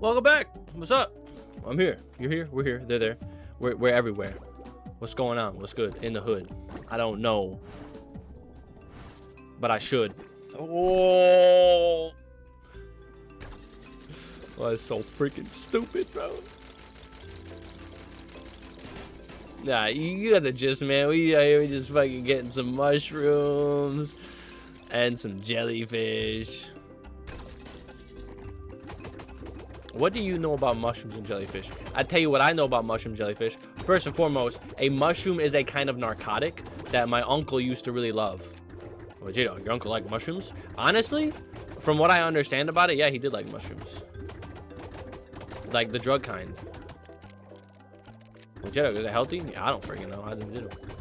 Welcome back. What's up? I'm here. You're here. We're here. They're there. We're everywhere. What's going on? What's good in the hood? I don't know, but I should. Oh, that's so freaking stupid, bro. Nah, you got the gist, man. We just fucking getting some mushrooms and some jellyfish. What do you know about mushrooms and jellyfish? I tell you what I know about mushroom jellyfish. First and foremost, a mushroom is a kind of narcotic that my uncle used to really love. Well, J-Dawg, your uncle liked mushrooms? Honestly, from what I understand about it, yeah, he did like mushrooms. Like the drug kind. Well, J-Dawg, is it healthy? Yeah, I don't freaking know. I don't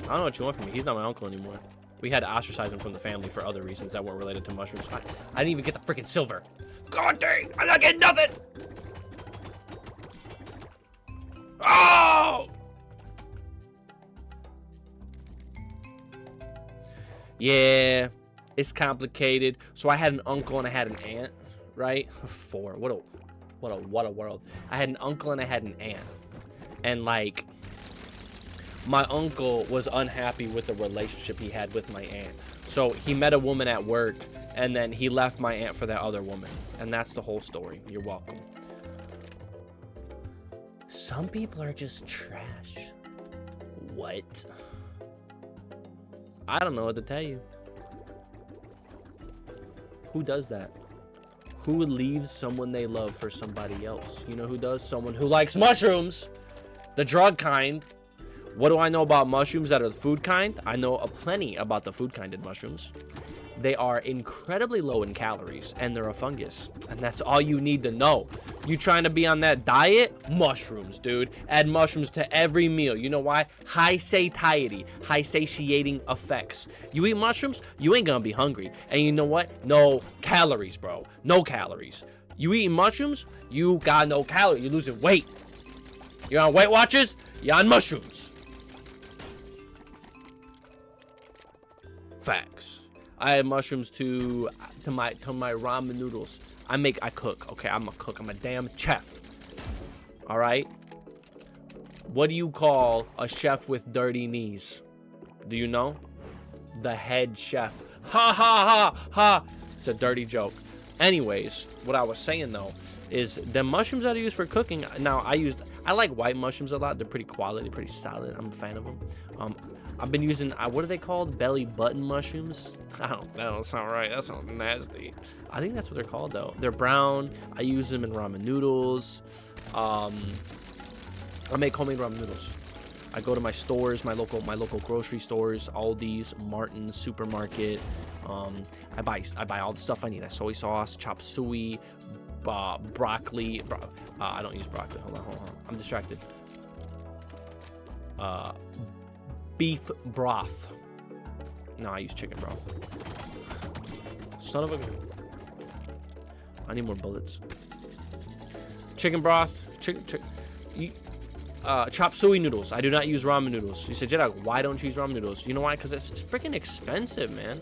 know what you want from me. He's not my uncle anymore. We had to ostracize him from the family for other reasons that weren't related to mushrooms. I didn't even get the freaking silver. God dang, I'm not getting nothing. Oh! Yeah, it's complicated. So I had an uncle and I had an aunt, right? Four. What a world. I had an uncle and I had an aunt. And like, my uncle was unhappy with the relationship he had with my aunt. So he met a woman at work and then he left my aunt for that other woman. And that's the whole story. You're welcome. Some people are just trash. What? I don't know what to tell you. Who does that? Who leaves someone they love for somebody else? You know who does? Someone who likes mushrooms. The drug kind. What do I know about mushrooms that are the food kind? I know plenty about the food kind in mushrooms. They are incredibly low in calories and they're a fungus. And that's all you need to know. You trying to be on that diet? Mushrooms, dude. Add mushrooms to every meal. You know why? High satiety, high satiating effects. You eat mushrooms, you ain't gonna be hungry. And you know what? No calories, bro. No calories. You eating mushrooms, you got no calories. You're losing weight. You're on Weight Watchers, you're on mushrooms. Facts. I add mushrooms to my ramen noodles. I cook. Okay, I'm a cook. I'm a damn chef. All right. What do you call a chef with dirty knees? Do you know? The head chef. Ha ha ha ha. It's a dirty joke. Anyways, what I was saying though is the mushrooms that I use for cooking. Now I like white mushrooms a lot. They're pretty quality, pretty solid. I'm a fan of them. I've been using, what are they called? Belly button mushrooms? That don't sound right. That sounds nasty. I think that's what they're called though. They're brown. I use them in ramen noodles. I make homemade ramen noodles. I go to my stores, my local grocery stores, Aldi's, Martin's, Supermarket. I buy all the stuff I need. Soy sauce, chop suey, broccoli. I don't use broccoli. Hold on. I'm distracted. Beef broth. No, I use chicken broth. Son of a gun. I need more bullets. Chicken broth. Chop suey noodles. I do not use ramen noodles. You said, J-Dawg, why don't you use ramen noodles? You know why? Because it's freaking expensive, man.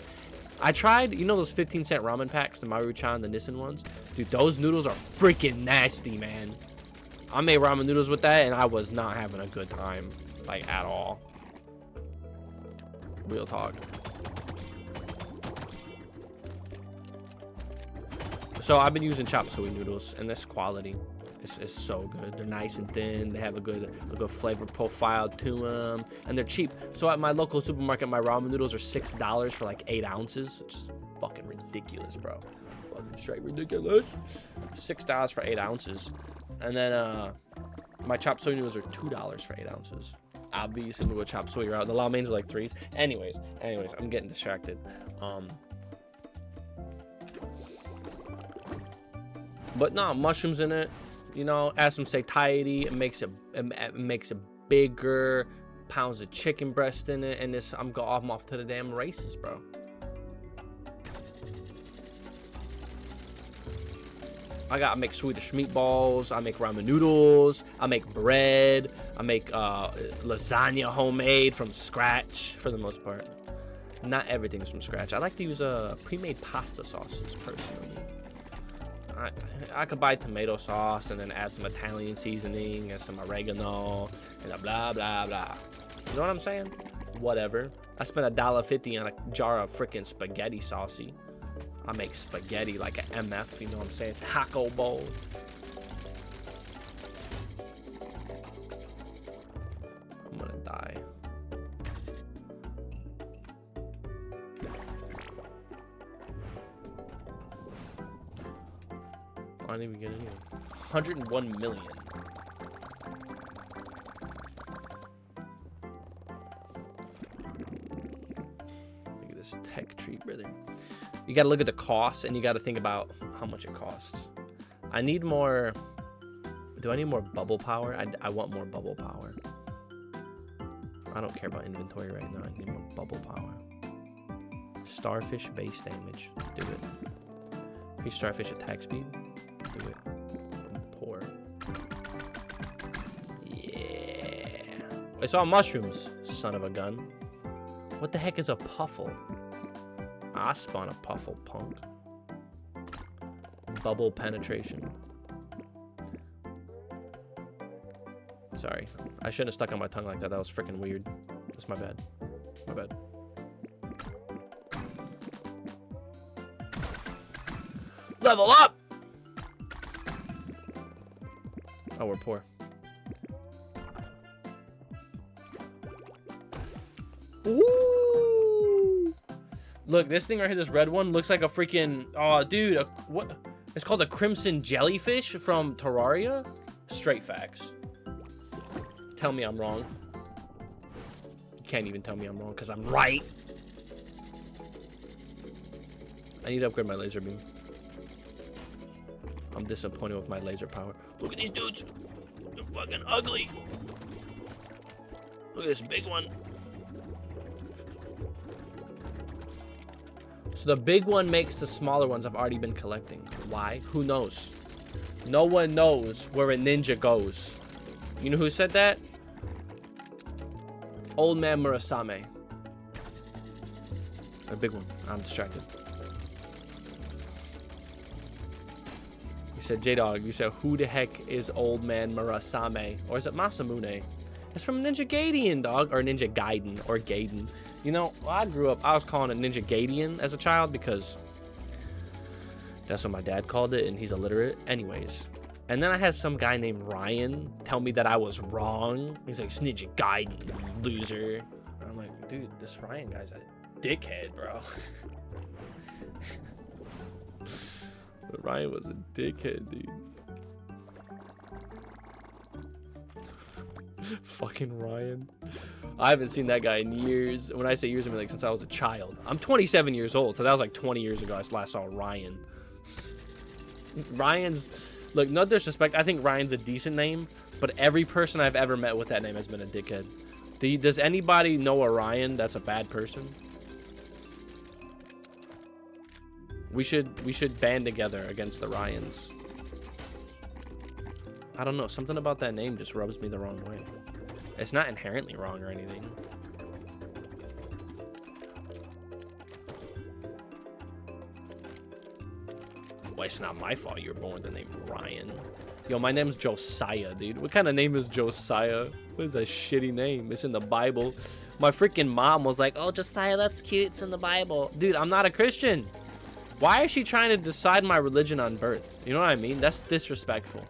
I tried, you know those 15-cent ramen packs, the Maruchan, the Nissan ones? Dude, those noodles are freaking nasty, man. I made ramen noodles with that, and I was not having a good time, like, at all. Real talk. So I've been using chop suey noodles, and this quality is so good. They're nice and thin. They have a good flavor profile to them, and they're cheap. So at my local supermarket, my ramen noodles are $6 for like 8 ounces. It's just fucking ridiculous, bro. Fucking straight ridiculous. $6 for 8 ounces, and then my chop suey noodles are $2 for 8 ounces. Obviously, we would chop suey out. The law mains are like 3. Anyways, I'm getting distracted. But no, mushrooms in it. You know, add some satiety. It makes it bigger. Pounds of chicken breast in it, and I'm off to the damn races, bro. I make Swedish meatballs. I make ramen noodles. I make bread. I make lasagna homemade from scratch for the most part. Not everything's from scratch. I like to use pre-made pasta sauces personally. I could buy tomato sauce and then add some Italian seasoning and some oregano and a blah blah blah. You know what I'm saying? Whatever. I spent $1.50 on a jar of freaking spaghetti saucy. I make spaghetti like an MF, you know what I'm saying? Taco bowl. I'm gonna die. I didn't even get any. 101 million. Look at this tech tree, brother. You gotta look at the cost and you gotta think about how much it costs. I need more. Do I need more bubble power? I want more bubble power. I don't care about inventory right now. I need more bubble power. Starfish base damage. Do it. Increase starfish attack speed. Do it. I'm poor. Yeah. It's all mushrooms, son of a gun. What the heck is a puffle? I spawn a puffle, punk. Bubble penetration. Sorry. I shouldn't have stuck on my tongue like that. That was freaking weird. That's my bad. My bad. Level up! Oh, we're poor. Ooh! Look, this thing right here, this red one, looks like a freaking... Oh, dude. What? It's called a crimson jellyfish from Terraria? Straight facts. Tell me I'm wrong. You can't even tell me I'm wrong, because I'm right. I need to upgrade my laser beam. I'm disappointed with my laser power. Look at these dudes. They're fucking ugly. Look at this big one. So the big one makes the smaller ones I've already been collecting. Why? Who knows? No one knows where a ninja goes. You know who said that? Old man Murasame. A big one. I'm distracted. You said J-Dawg. You said, who the heck is old man Murasame? Or is it Masamune? It's from Ninja Gaiden, dog. Or Ninja Gaiden. Or Gaiden. You know, when I grew up, I was calling it Ninja Gaiden as a child because that's what my dad called it, and he's illiterate. Anyways. And then I had some guy named Ryan tell me that I was wrong. He's like, it's Ninja Gaiden, loser. And I'm like, dude, this Ryan guy's a dickhead, bro. But Ryan was a dickhead, dude. Fucking Ryan. I haven't seen that guy in years. When I say years, I mean like since I was a child. I'm 27 years old, so that was like 20 years ago I last saw Ryan. Ryan's... Look, no disrespect, I think Ryan's a decent name, but every person I've ever met with that name has been a dickhead. Does anybody know a Ryan that's a bad person? We should band together against the Ryans. I don't know, something about that name just rubs me the wrong way. It's not inherently wrong or anything. Well, it's not my fault you were born with the name Ryan. Yo, my name's Josiah, dude. What kind of name is Josiah? What is that shitty name? It's in the Bible. My freaking mom was like, oh, Josiah, that's cute. It's in the Bible. Dude, I'm not a Christian. Why is she trying to decide my religion on birth? You know what I mean? That's disrespectful.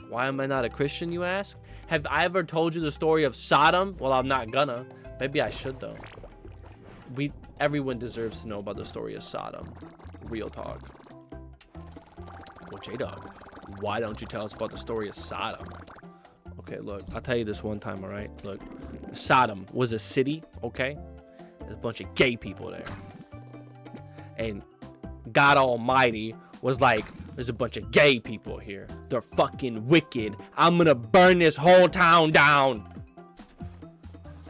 Why am I not a Christian, you ask? Have I ever told you the story of Sodom? Well, I'm not gonna. Maybe I should, though. Everyone deserves to know about the story of Sodom. Real talk. Well, J-Dawg, why don't you tell us about the story of Sodom? Okay, look, I'll tell you this one time, all right? Look, Sodom was a city, okay? There's a bunch of gay people there. And God Almighty was like, there's a bunch of gay people here. They're fucking wicked. I'm gonna burn this whole town down.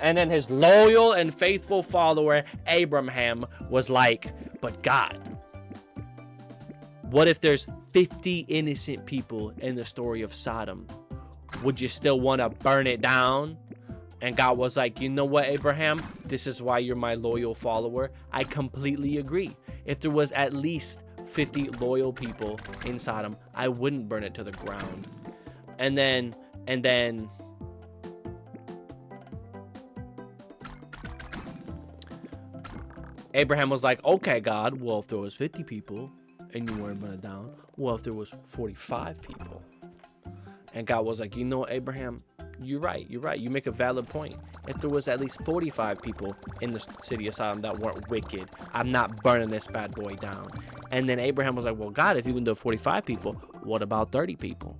And then his loyal and faithful follower, Abraham, was like, but God, what if there's 50 innocent people in the story of Sodom? Would you still want to burn it down? And God was like, you know what, Abraham? This is why you're my loyal follower. I completely agree. If there was at least 50 loyal people in Sodom, I wouldn't burn it to the ground. And then Abraham was like, okay, God, well, if there was 50 people and you weren't burning it down, well, if there was 45 people. And God was like, you know, Abraham, you're right. You make a valid point. If there was at least 45 people in the city of Sodom that weren't wicked, I'm not burning this bad boy down. And then Abraham was like, well, God, if you can do 45 people, what about 30 people?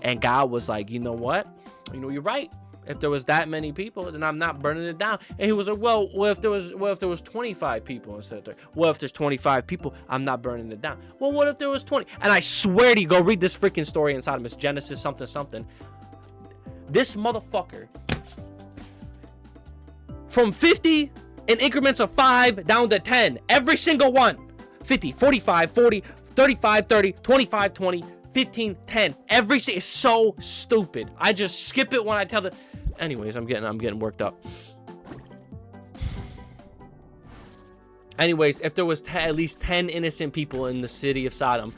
And God was like, you know what? You know, you're right. If there was that many people, then I'm not burning it down. And he was like, well, if there was 25 people instead of 30? Well, if there's 25 people, I'm not burning it down. Well, what if there was 20? And I swear to you, go read this freaking story in Sodom. It's Genesis something. This motherfucker, from 50 in increments of 5 down to 10, every single one, 50, 45, 40, 35, 30, 25, 20, 15, 10. It's so stupid. I just skip it when I tell the. Anyways, I'm getting worked up. Anyways, if there was at least 10 innocent people in the city of Sodom,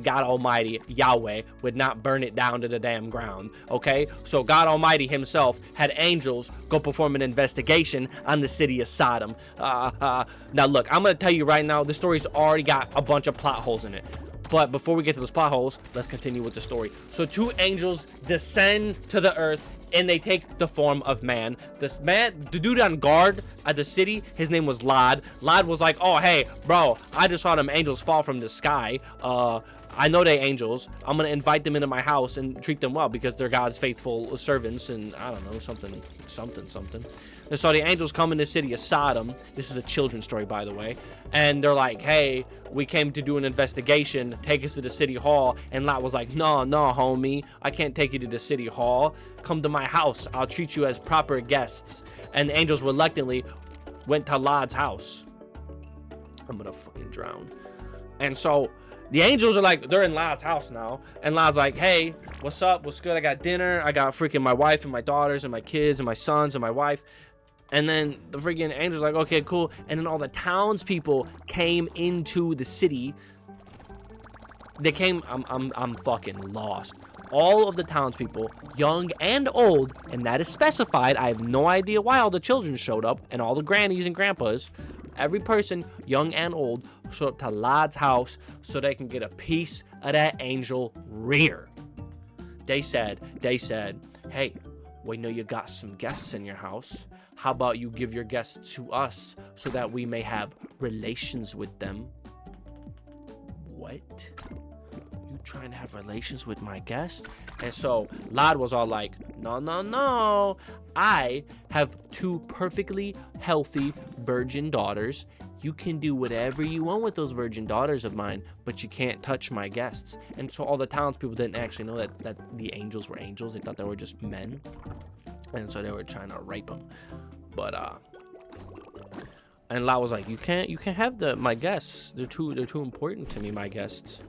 God Almighty, Yahweh, would not burn it down to the damn ground, okay? So God Almighty himself had angels go perform an investigation on the city of Sodom. Now, look, I'm going to tell you right now, the story's already got a bunch of plot holes in it. But before we get to those plot holes, let's continue with the story. So 2 angels descend to the earth, and they take the form of man. The dude on guard at the city, his name was Lod. Lod was like, oh, hey, bro, I just saw them angels fall from the sky. I know they angels. I'm going to invite them into my house and treat them well because they're God's faithful servants and, I don't know, something. And so the angels come in the city of Sodom. This is a children's story, by the way. And they're like, hey, we came to do an investigation. Take us to the city hall. And Lot was like, no, homie. I can't take you to the city hall. Come to my house. I'll treat you as proper guests. And the angels reluctantly went to Lot's house. I'm going to fucking drown. And so the angels are like, they're in Lot's house now. And Lot's like, hey, what's up? What's good? I got dinner. I got freaking my wife and my daughters and my kids and my sons and my wife. And then the freaking angels like, okay, cool. And then all the townspeople came into the city. They came, I'm fucking lost. All of the townspeople, young and old, and that is specified. I have no idea why all the children showed up and all the grannies and grandpas. Every person, young and old, showed up to Lod's house so they can get a piece of that angel rear. They said, hey, we know you got some guests in your house. How about you give your guests to us so that we may have relations with them? What? You trying to have relations with my guest? And so Lod was all like, no. I have 2 perfectly healthy virgin daughters. You can do whatever you want with those virgin daughters of mine, but you can't touch my guests. And so all the townspeople didn't actually know that the angels were angels. They thought they were just men. And so they were trying to rape them. But and Lot was like, you can't have my guests. They're too important to me, my guests.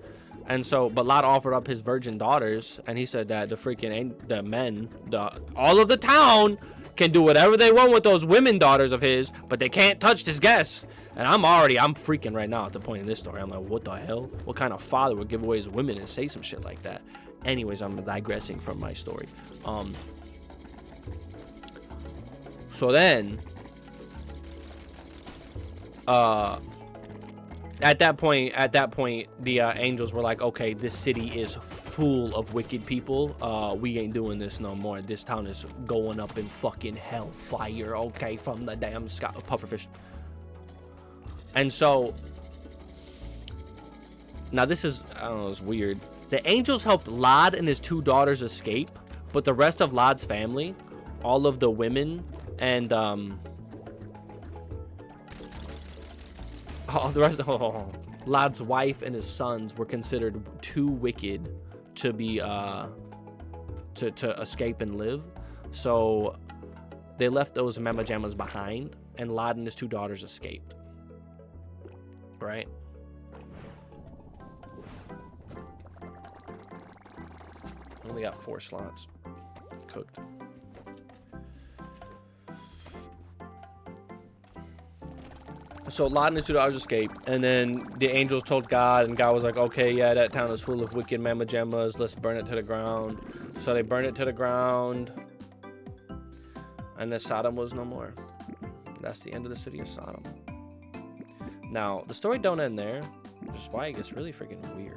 And so, but Lot offered up his virgin daughters, and he said that the men, all of the town can do whatever they want with those women daughters of his, but they can't touch his guests. And I'm freaking right now at the point in this story. I'm like, what the hell? What kind of father would give away his women and say some shit like that? Anyways, I'm digressing from my story. So then, at that point, the angels were like, okay, this city is full of wicked people. We ain't doing this no more. This town is going up in fucking hellfire, okay, from the damn sky. Pufferfish. And so, now this is, I don't know, it's weird. The angels helped Lod and his 2 daughters escape, but the rest of Lod's family, all of the women, and Lod's wife and his sons were considered too wicked to be to escape and live. So they left those mamma jammas behind, and Lod and his 2 daughters escaped. Right? Only got 4 slots cooked. So Lot and his 2 daughters escaped, and then the angels told God, and God was like, okay, yeah, that town is full of wicked mamma jammas, let's burn it to the ground. So they burned it to the ground, and then Sodom was no more. That's the end of the city of Sodom. Now, the story don't end there, which is why it gets really freaking weird.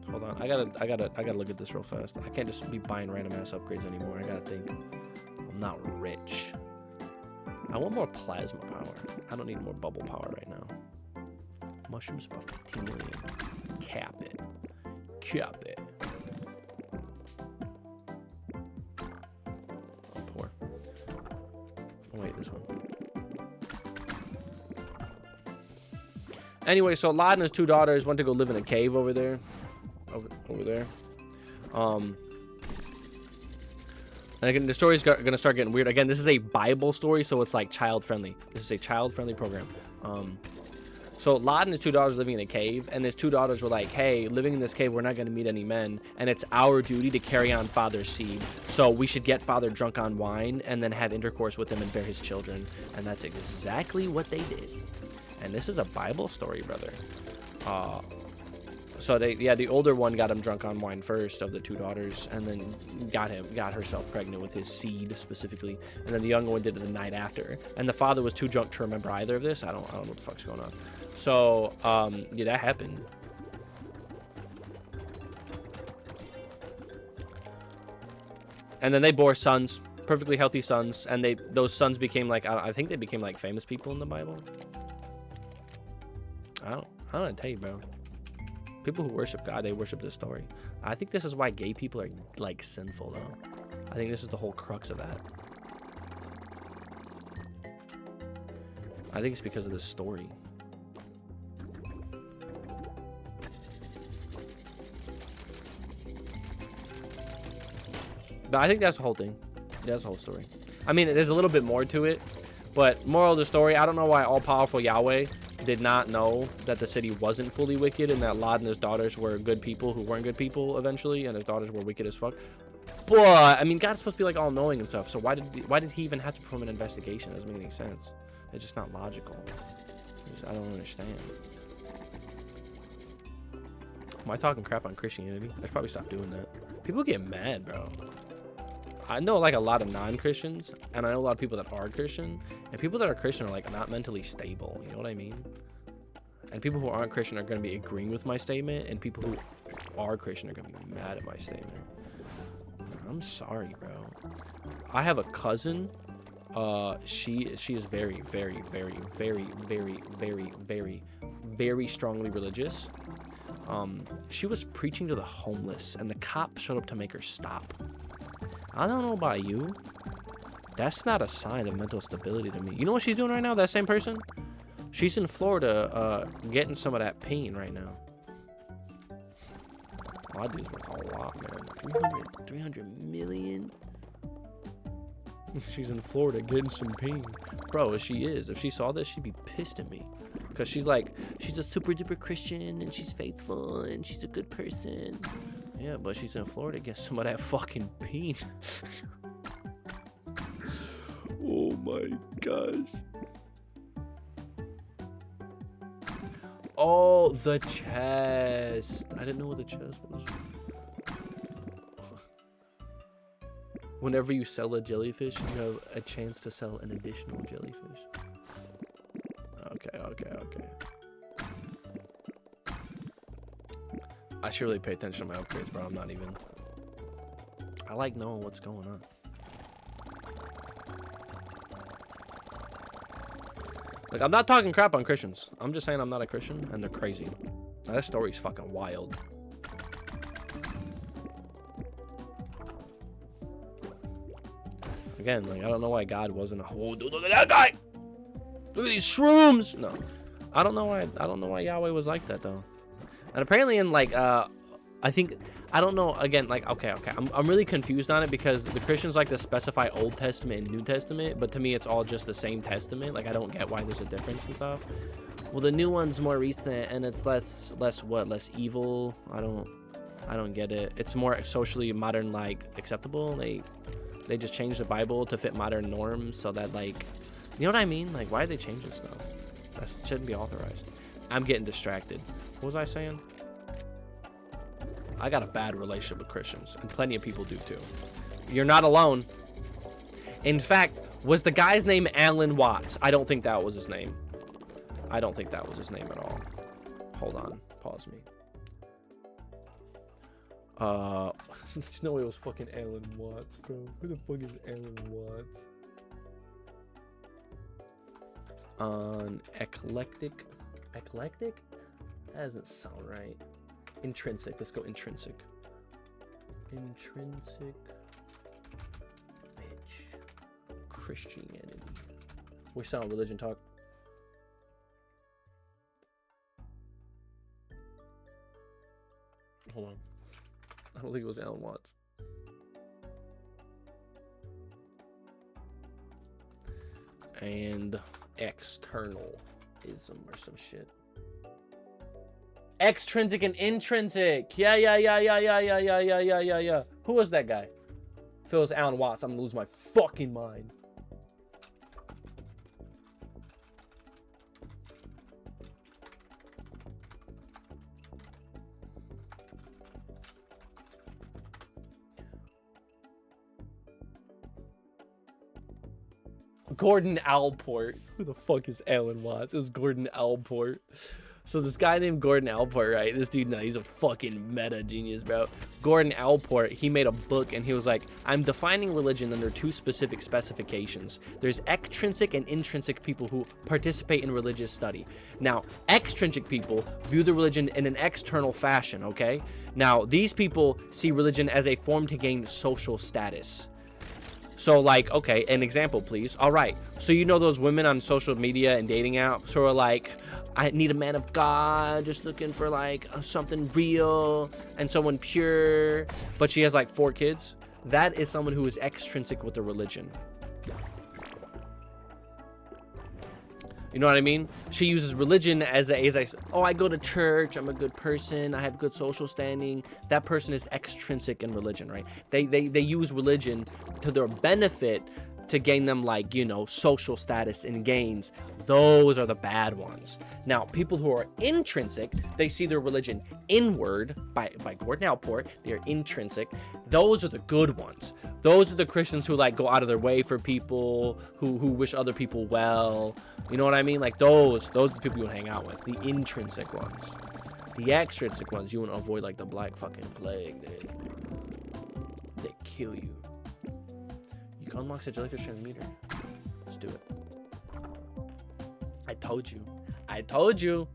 Hold on, I gotta look at this real fast. I can't just be buying random ass upgrades anymore. I gotta think. I'm not rich. I want more plasma power. I don't need more bubble power right now. Mushrooms about 15 million. Cap it. Cap it. Oh, poor. Oh, wait, this one. Anyway, so Lot and his 2 daughters went to go live in a cave over there. Over there. And again, the story's gonna start getting weird. Again, this is a Bible story, so it's like child-friendly. This is a child-friendly program. So Lot and his 2 daughters living in a cave, and his 2 daughters were like, hey, living in this cave, we're not gonna meet any men, and it's our duty to carry on father's seed. So we should get father drunk on wine, and then have intercourse with him and bear his children. And that's exactly what they did. And this is a Bible story, brother. So the older one got him drunk on wine first of the 2 daughters, and then got herself pregnant with his seed specifically, and then the younger one did it the night after, and the father was too drunk to remember either of this. I don't know what the fuck's going on. So yeah, that happened. And then they bore sons, perfectly healthy sons, and those sons became like, I think they became like famous people in the Bible. I don't know what to tell you, bro. People who worship God, they worship this story. I think this is why gay people are, like, sinful, though. I think this is the whole crux of that. I think it's because of this story. But I think that's the whole thing. That's the whole story. I mean, there's a little bit more to it. But moral of the story, I don't know why all-powerful Yahweh did not know that the city wasn't fully wicked and that Lot and his daughters were good people who weren't good people eventually, and his daughters were wicked as fuck. But I mean, God's supposed to be like all-knowing and stuff, so why did he even have to perform an investigation? It doesn't make any sense. It's just not logical. I don't understand. Am I talking crap on Christianity? I should probably stop doing that. People get mad, bro. I know like a lot of non-Christians, and I know a lot of people that are Christian, and people that are Christian are like not mentally stable, you know what I mean? And people who aren't Christian are going to be agreeing with my statement, and people who are Christian are going to be mad at my statement. I'm sorry, bro. I have a cousin. She is very, very, very, very, very, very, very, very strongly religious. She was preaching to the homeless, and the cop showed up to make her stop. I don't know about you. That's not a sign of mental stability to me. You know what she's doing right now, that same person? She's in Florida, getting some of that pain right now. Oh, that dude's worth a lot, man. 300 million? She's in Florida getting some pain. Bro, she is. If she saw this, she'd be pissed at me. Because she's like, she's a super duper Christian, and she's faithful, and she's a good person. Yeah, but she's in Florida getting some of that fucking pain. Oh my gosh. Oh, the chest. I didn't know what the chest was. Whenever you sell a jellyfish, you have a chance to sell an additional jellyfish. Okay. I should really pay attention to my upgrades, bro. I'm not even. I like knowing what's going on. Like, I'm not talking crap on Christians. I'm just saying I'm not a Christian, and they're crazy. Now, that story's fucking wild. Again, like, I don't know why God wasn't a whole dude. Look at that guy! Look at these shrooms! No. I don't know why Yahweh was like that, though. And apparently in, like, I don't know, again, like, okay. I'm really confused on it because the Christians like to specify Old Testament and New Testament, but to me it's all just the same testament. Like, I don't get why there's a difference and stuff. Well, the new one's more recent and it's less evil. I don't get it. It's more socially modern, like, acceptable. They just changed the Bible to fit modern norms so that, like, you know what I mean? Like, why did they change this stuff? That shouldn't be authorized. I'm getting distracted. What was I saying? I got a bad relationship with Christians, and plenty of people do too. You're not alone. In fact, was the guy's name Alan Watts? I don't think that was his name. I don't think that was his name at all. Hold on. Pause me. There's no way it was fucking Alan Watts, bro. Who the fuck is Alan Watts? Eclectic? Eclectic? That doesn't sound right. Intrinsic. Let's go intrinsic. Intrinsic. Bitch. Christianity. We sound religion talk. Hold on. I don't think it was Alan Watts. And externalism or some shit. Extrinsic and intrinsic. Yeah. Who was that guy? If it was Alan Watts, I'm gonna lose my fucking mind. Gordon Allport. Who the fuck is Alan Watts? It's Gordon Allport. So this guy named Gordon Allport, right? This dude, no, he's a fucking meta genius, bro. Gordon Allport, he made a book and he was like, I'm defining religion under two specific specifications. There's extrinsic and intrinsic people who participate in religious study. Now, extrinsic people view the religion in an external fashion, okay? Now, these people see religion as a form to gain social status. So, like, okay, an example, please. All right. So, you know those women on social media and dating apps who are like, I need a man of God, just looking for, like, something real and someone pure. But she has, like, 4 kids. That is someone who is extrinsic with the religion. You know what I mean? She uses religion as a oh, I go to church, I'm a good person, I have good social standing. That person is extrinsic in religion, right? They use religion to their benefit to gain them, like, you know, social status and gains. Those are the bad ones. Now, people who are intrinsic, they see their religion inward by Gordon Allport. They're intrinsic. Those are the good ones. Those are the Christians who, like, go out of their way for people, who wish other people well. You know what I mean? Like, those are the people you want to hang out with. The intrinsic ones. The extrinsic ones, you want to avoid like the black fucking plague, dude. They kill you. You can unlock the jellyfish transmitter. Let's do it. I told you. I told you.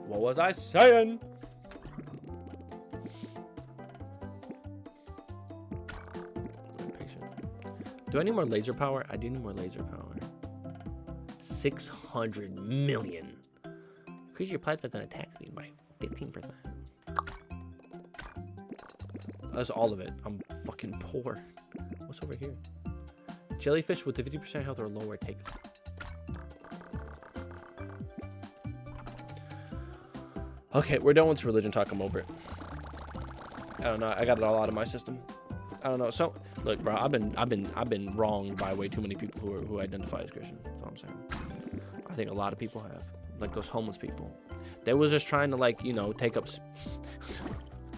What was I saying? Do I need more laser power? I do need more laser power. 600 million. Increase your plant within attack speed by 15%. That's all of it. I'm fucking poor. What's over here? Jellyfish with the 50% health or lower take. Okay, we're done with religion talk. I'm over it. I don't know. I got it all out of my system. I don't know. So look, bro, I've been wronged by way too many people who identify as Christian. That's all I'm saying. I think a lot of people have, like those homeless people. They was just trying to, like, you know, take up.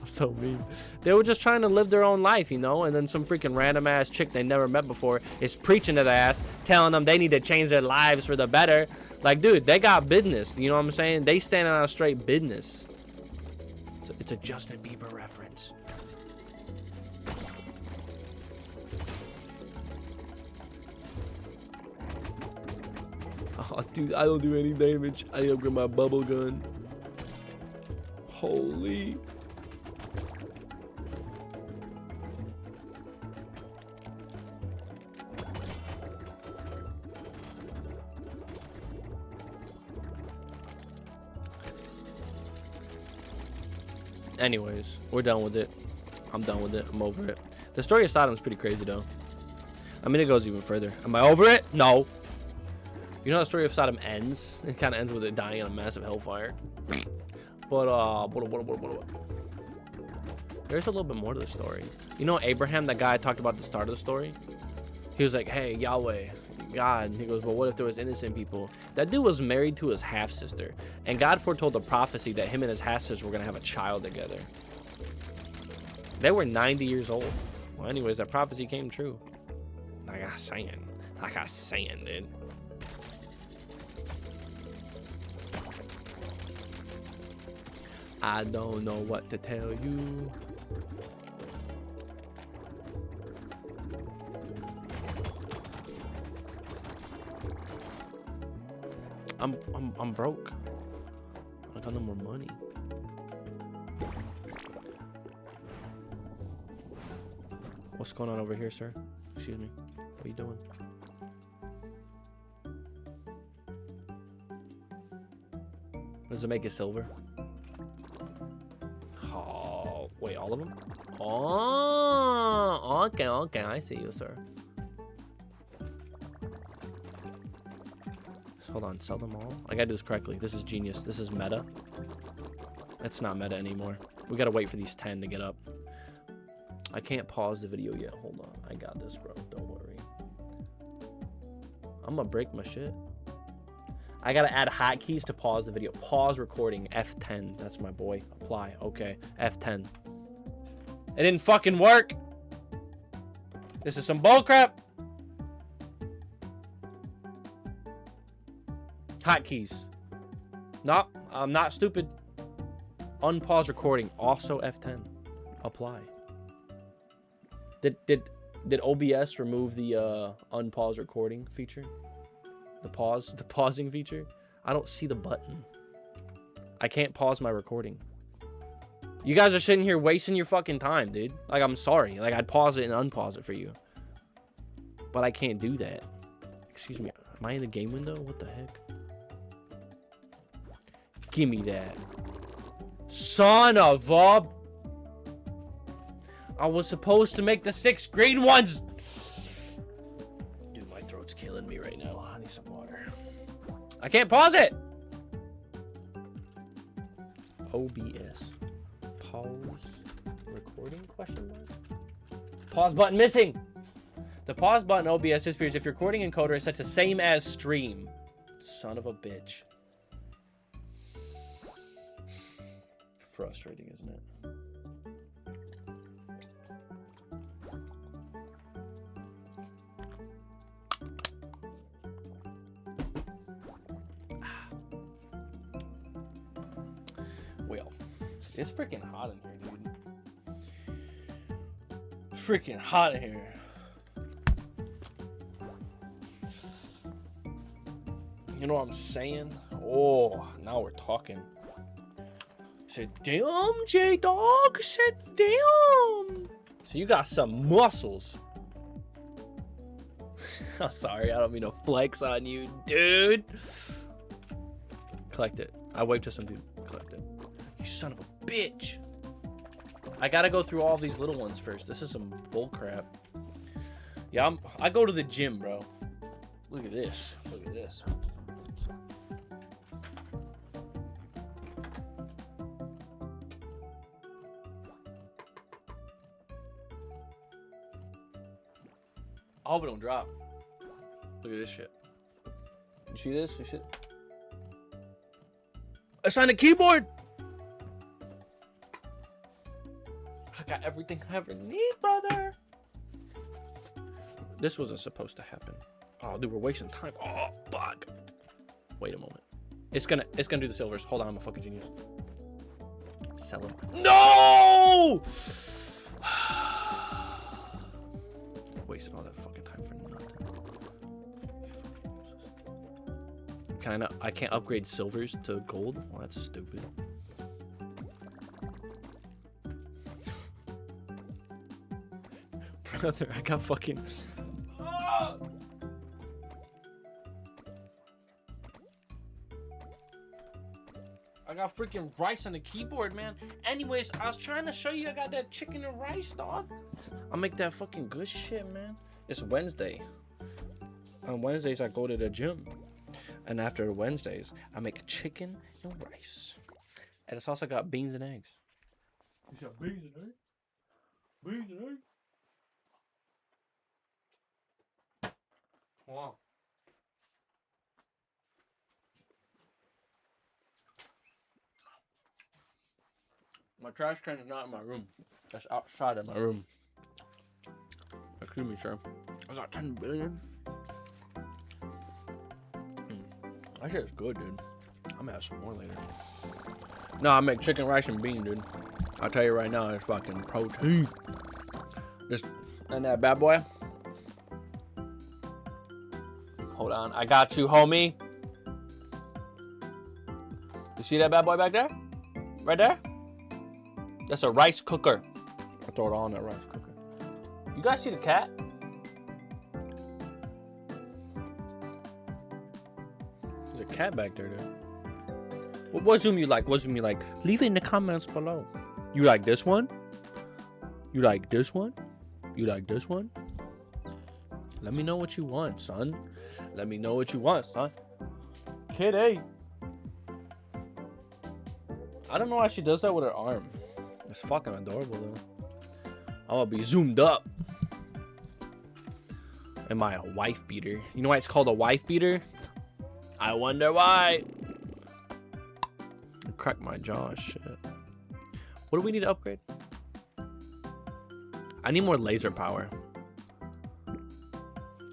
So mean. They were just trying to live their own life, you know, and then some freaking random ass chick they never met before is preaching to their ass, telling them they need to change their lives for the better. Like, dude, they got business. You know what I'm saying? They standing on straight business. It's a Justin Bieber reference. Oh, dude, I don't do any damage. I upgrade my bubble gun. Holy. Anyways, we're done with it. I'm done with it. I'm over it. The story of Sodom is pretty crazy, though. I mean, it goes even further. Am I over it? No. You know how the story of Sodom ends? It kind of ends with it dying in a massive hellfire. But, There's a little bit more to the story. You know Abraham, that guy I talked about at the start of the story? He was like, hey, Yahweh, God. He goes, but what if there was innocent people? That dude was married to his half-sister. And God foretold a prophecy that him and his half-sister were going to have a child together. They were 90 years old. Well, anyways, that prophecy came true. Like I was saying, dude. I don't know what to tell you. I'm broke. I got no more money. What's going on over here, sir? Excuse me. What are you doing? Does it make it silver? Oh, wait, all of them? Oh, okay, I see you, sir. Hold on, sell them all? I gotta do this correctly. This is genius. This is meta. It's not meta anymore. We gotta wait for these 10 to get up. I can't pause the video yet. Hold on. I got this, bro. Don't worry. I'm gonna break my shit. I gotta add hotkeys to pause the video. Pause recording. F10. That's my boy. Apply. Okay. F10. It didn't fucking work. This is some bullcrap. Hotkeys. No, I'm not stupid. Unpause recording. Also F10. Apply. Did OBS remove the unpause recording feature? The pausing feature? I don't see the button. I can't pause my recording. You guys are sitting here wasting your fucking time, dude. Like, I'm sorry. Like, I'd pause it and unpause it for you. But I can't do that. Excuse me. Am I in the game window? What the heck? Give me that. Son of a... I was supposed to make the 6 green ones. Dude, my throat's killing me right now. I need some water. I can't pause it. OBS. Pause recording? Question mark. Pause button missing. The pause button OBS disappears if your recording encoder is set to same as stream. Son of a bitch. Frustrating, isn't it? Well, it's freaking hot in here, dude. Freaking hot in here. You know what I'm saying? Oh, now we're talking. Said, damn, J-Dawg. Said, damn. So you got some muscles. I'm sorry, I don't mean to flex on you, dude. Collect it. I waved to some dude. Collect it. You son of a bitch. I gotta go through all these little ones first. This is some bull crap. Yeah, I go to the gym, bro. Look at this. Look at this. I hope it don't drop. Look at this shit. You see this? You shit. It's on the keyboard. I got everything I ever need, brother. This wasn't supposed to happen. Oh, dude, we're wasting time. Oh, fuck. Wait a moment. It's gonna do the silvers. Hold on, I'm a fucking genius. Sell them. No! Wasted all that fucking time for nothing. Can I not? I can't upgrade silvers to gold? Well, that's stupid. Brother, I got fucking... I got freaking rice on the keyboard, man. Anyways, I was trying to show you I got that chicken and rice, dog. I'll make that fucking good shit, man. It's Wednesday. On Wednesdays, I go to the gym. And after Wednesdays, I make chicken and rice. And it's also got beans and eggs. You got beans and eggs? Wow. My trash can is not in my room. That's outside of my room. Excuse me, sir. I got 10 billion. That shit's good, dude. I'm gonna have some more later. No, I make chicken, rice, and beans, dude. I'll tell you right now, it's fucking protein. Just, and that bad boy. Hold on, I got you, homie. You see that bad boy back there? Right there? That's a rice cooker. I throw it all in that rice cooker. You guys see the cat? There's a cat back there, dude. What Zoom you like? What Zoom you like? Leave it in the comments below. You like this one? You like this one? You like this one? Let me know what you want, son. Let me know what you want, son. Kitty. I don't know why she does that with her arm. It's fucking adorable, though. I'm gonna be zoomed up. And my wife beater. You know why it's called a wife beater? I wonder why. Crack my jaw, shit. What do we need to upgrade? I need more laser power.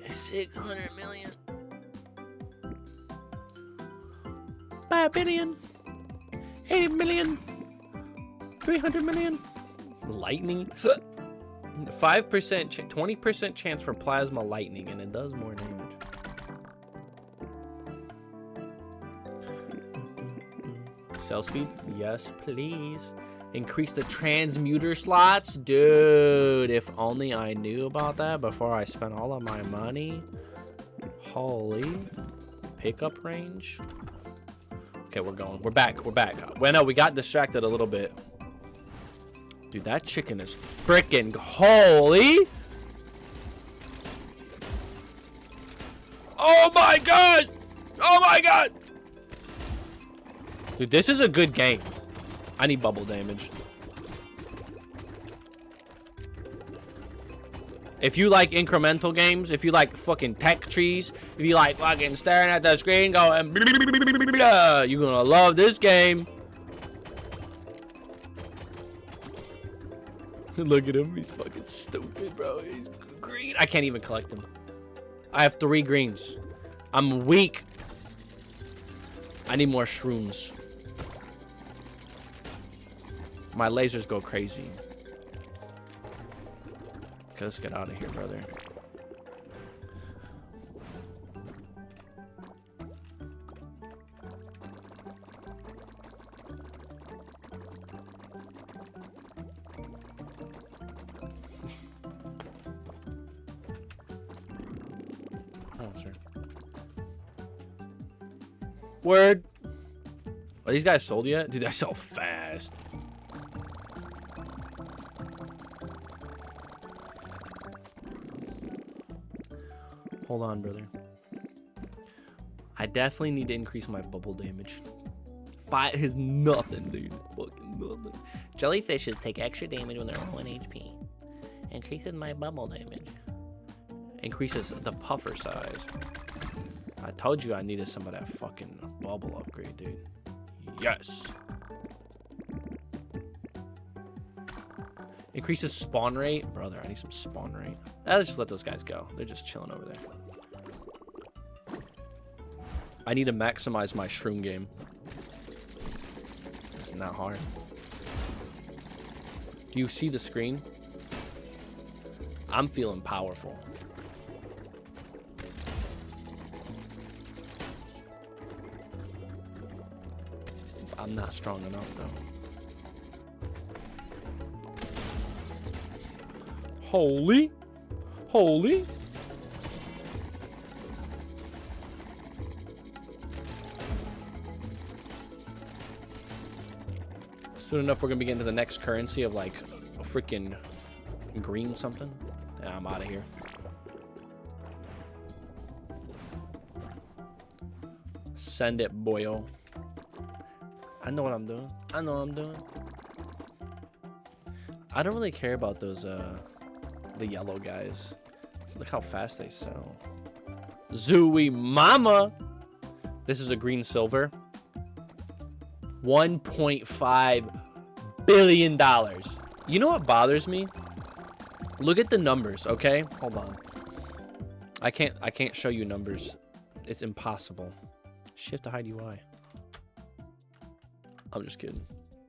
600 million. 5 billion. 80 million. 300 million. Lightning. 5%, 20% chance for plasma lightning, and it does more damage. Cell speed? Yes, please. Increase the transmuter slots? Dude, if only I knew about that before I spent all of my money. Holy. Pickup range? Okay, we're going. We're back. We're back. Well, no, we got distracted a little bit. Dude, that chicken is freaking holy. Oh my god! Oh my god! Dude, this is a good game. I need bubble damage. If you like incremental games, if you like fucking tech trees, if you like fucking staring at the screen going, blah, blah, blah, blah, blah, you're gonna love this game. Look at him, he's fucking stupid, bro. He's green. I can't even collect him. I have 3 greens. I'm weak. I need more shrooms. My lasers go crazy. Okay, let's get out of here, brother. Oh, sir. Word. Are these guys sold yet? Dude, they're so fast. Hold on, brother. I definitely need to increase my bubble damage. 5 is nothing, dude. Fucking nothing. Jellyfishes take extra damage when they're low in HP. Increases my bubble damage. Increases the puffer size. I told you I needed some of that fucking bubble upgrade, dude. Yes. Increases spawn rate. Brother, I need some spawn rate. Let's just let those guys go. They're just chilling over there. I need to maximize my shroom game. It's not hard. Do you see the screen? I'm feeling powerful. I'm not strong enough, though. Holy. Holy. Soon enough, we're gonna be getting to the next currency of like a freaking green something. Yeah, I'm out of here. Send it, boyo. I know what I'm doing. I know what I'm doing. I don't really care about those, the yellow guys. Look how fast they sell. Zooey Mama! This is a green silver. $1.5 billion. You know what bothers me? Look at the numbers, okay? Hold on. I can't show you numbers. It's impossible. Shift to hide UI. I'm just kidding.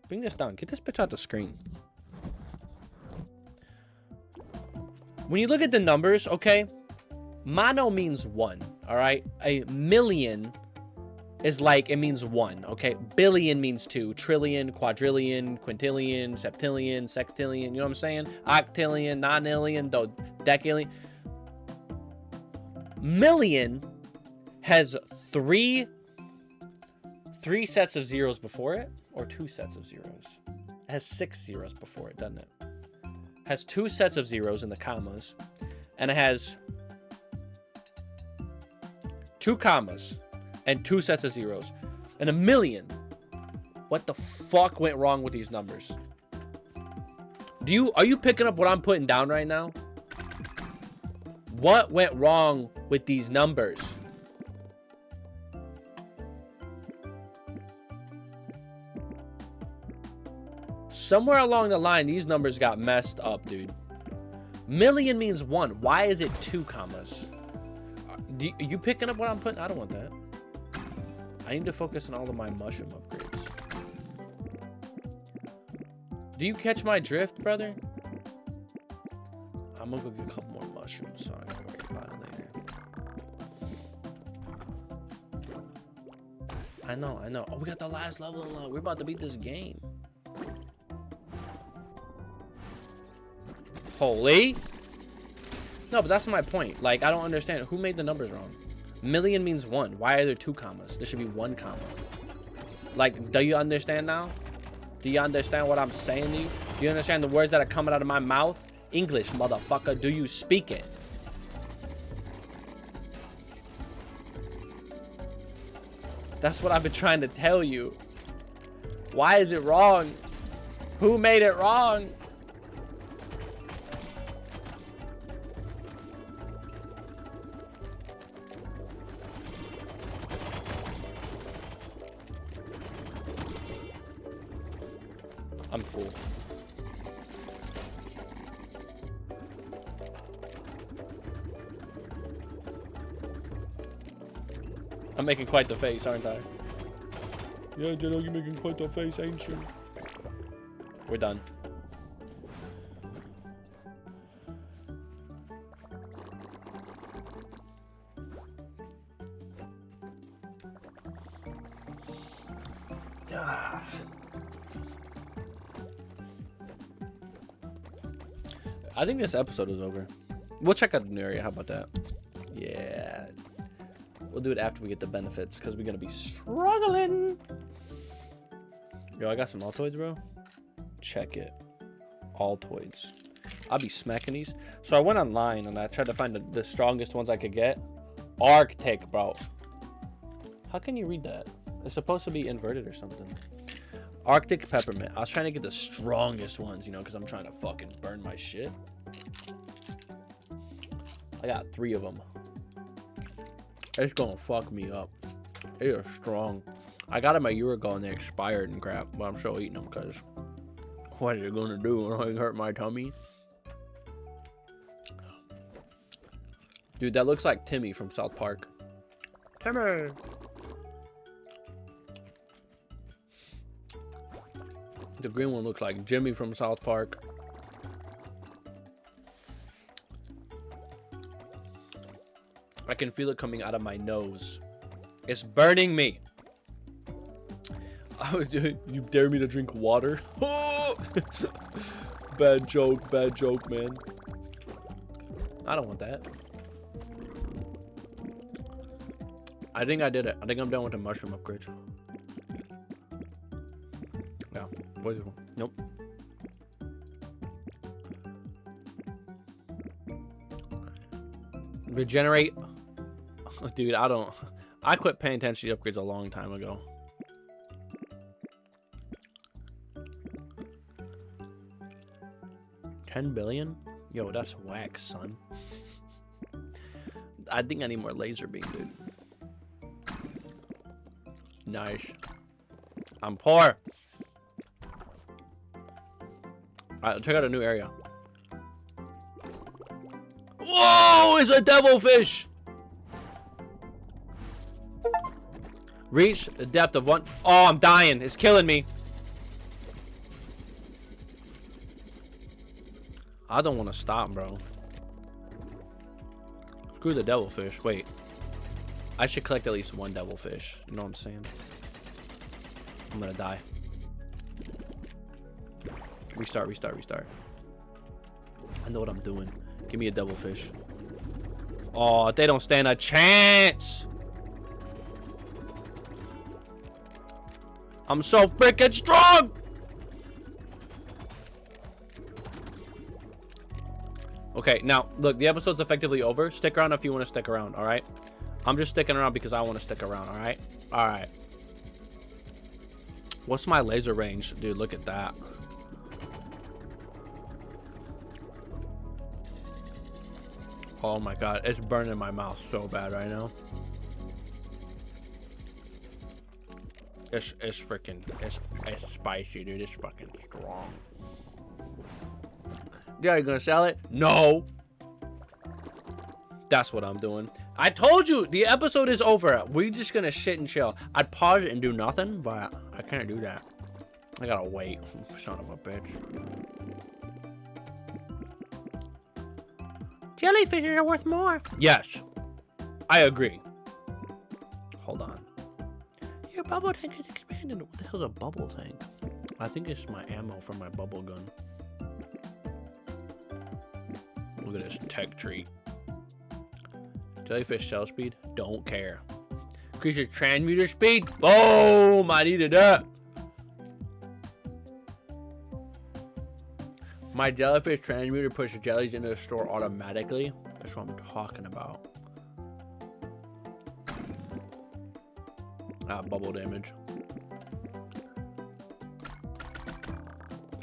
Bring this down. Get this bitch out the screen. When you look at the numbers, okay? Mono means one, all right? A million is like, it means one, okay? Billion means two. Trillion, quadrillion, quintillion, septillion, sextillion. You know what I'm saying? Octillion, nonillion, decillion. Million has three sets of zeros before it, or two sets of zeros. It has 6 zeros before it, doesn't it? Has 2 sets of zeros in the commas, and it has 2 commas and 2 sets of zeros, and a million. What the fuck went wrong with these numbers? Are you picking up what I'm putting down right now? What went wrong with these numbers? Somewhere along the line, these numbers got messed up, dude. Million means 1. Why is it 2 commas? Are you picking up what I'm putting? I don't want that. I need to focus on all of my mushroom upgrades. Do you catch my drift, brother? I'm gonna go get a couple more mushrooms so I can worry about it later. I know. Oh, we got the last level. We're about to beat this game. Holy. No, but that's my point. Like, I don't understand. Who made the numbers wrong? Million means 1. Why are there 2 commas? There should be 1 comma. Like, do you understand now? Do you understand what I'm saying to you? Do you understand the words that are coming out of my mouth? English, motherfucker. Do you speak it? That's what I've been trying to tell you. Why is it wrong? Who made it wrong? I'm full. I'm making quite the face, aren't I? Yeah, J-Dawg, you're making quite the face, ain't you? We're done. I think this episode is over. We'll check out the new area. How about that? Yeah. We'll do it after we get the benefits because we're going to be struggling. Yo, I got some Altoids, bro. Check it. Altoids. I'll be smacking these. So I went online and I tried to find the strongest ones I could get. Arctic, bro. How can you read that? It's supposed to be inverted or something. Arctic peppermint. I was trying to get the strongest ones, you know, because I'm trying to fucking burn my shit. I got 3 of them. It's gonna fuck me up. They are strong. I got them a year ago and they expired and crap, but I'm still eating them because what is it gonna do? It hurt my tummy. Dude, that looks like Timmy from South Park. Timmy! The green one looks like Jimmy from South Park. I can feel it coming out of my nose. It's burning me. You dare me to drink water? Bad joke, man. I don't want that. I think I did it. I think I'm done with the mushroom upgrades. Yeah. What is it? Nope. Regenerate. Dude, I quit paying attention to the upgrades a long time ago. 10 billion? Yo, that's whack, son. I think I need more laser beam, dude. Nice. I'm poor. Alright, check out a new area. Whoa, it's a devilfish. Reach the depth of one. Oh, I'm dying. It's killing me. I don't want to stop, bro. Screw the devilfish. Wait. I should collect at least one devilfish. You know what I'm saying? I'm gonna die. Restart, restart, restart. I know what I'm doing. Give me a devilfish. Oh, they don't stand a chance. I'm so freaking strong. Okay, now, look, the episode's effectively over. Stick around if you want to stick around, all right? I'm just sticking around because I want to stick around, all right? All right. What's my laser range? Dude, look at that. Oh my god, it's burning my mouth so bad right now. It's freaking, it's spicy, dude. It's fucking strong. Yeah, you gonna sell it? No. That's what I'm doing. I told you, the episode is over. We're just gonna sit and chill. I'd pause it and do nothing, but I can't do that. I gotta wait. Son of a bitch. Jellyfishes are worth more. Yes, I agree. Hold on. Your bubble tank is expanded. What the hell's a bubble tank? I think it's my ammo from my bubble gun. Look at this tech tree. Jellyfish cell speed? Don't care. Increase your transmuter speed? Boom! I needed that. My jellyfish transmuter pushes jellies into the store automatically. That's what I'm talking about. Ah, bubble damage.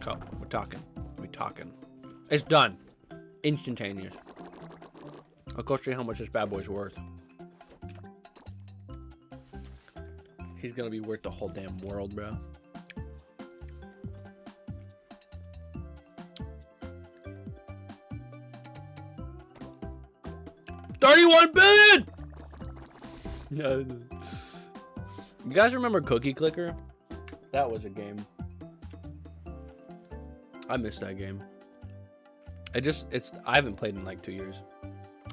Oh, we're talking. We're talking. It's done. Instantaneous. I'll go show you how much this bad boy's worth. He's gonna be worth the whole damn world, bro. $31 billion! No. You guys remember Cookie Clicker? That was a game. I missed that game. I haven't played in like 2 years.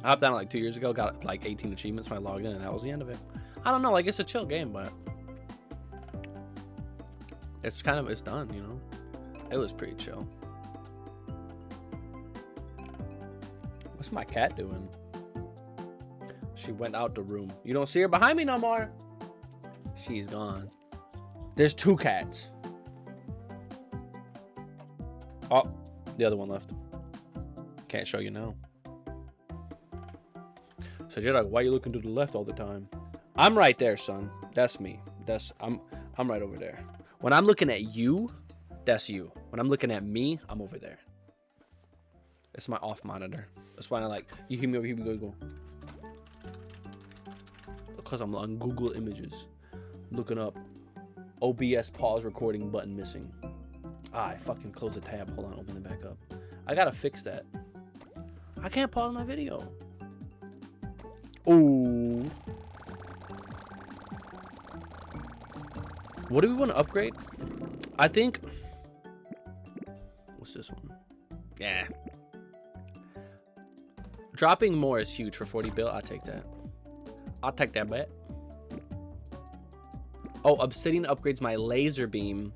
I hopped on it like 2 years ago, got like 18 achievements when I logged in, and that was the end of it. I don't know, like it's a chill game, but it's done, you know? It was pretty chill. What's my cat doing? She went out the room. You don't see her behind me no more. She's gone. There's 2 cats. Oh, the other one left. Can't show you now. So J-Dawg, why are you looking to the left all the time? I'm right there, son. That's me. I'm right over there. When I'm looking at you, that's you. When I'm looking at me, I'm over there. It's my off monitor. That's why I like, you hear me over here, go. Because I'm on Google Images. Looking up OBS pause recording button missing. I fucking closed the tab. Hold on, open it back up. I gotta fix that. I can't pause my video. Ooh. What do we want to upgrade? I think. What's this one? Yeah. Dropping more is huge for 40 bill. I'll take that. I'll take that bet. Oh, Obsidian upgrades my laser beam.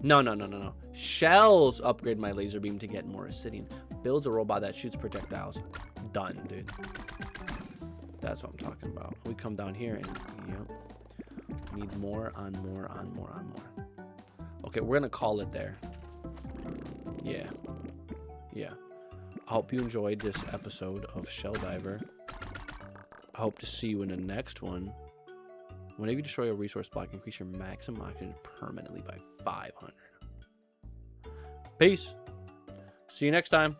No. Shells upgrade my laser beam to get more Obsidian. Builds a robot that shoots projectiles. Done, dude. That's what I'm talking about. We come down here and, yep. Need more on more. Okay, we're gonna call it there. Yeah. I hope you enjoyed this episode of Shelldiver. I hope to see you in the next one. Whenever you destroy a resource block, increase your maximum oxygen permanently by 500. Peace. See you next time.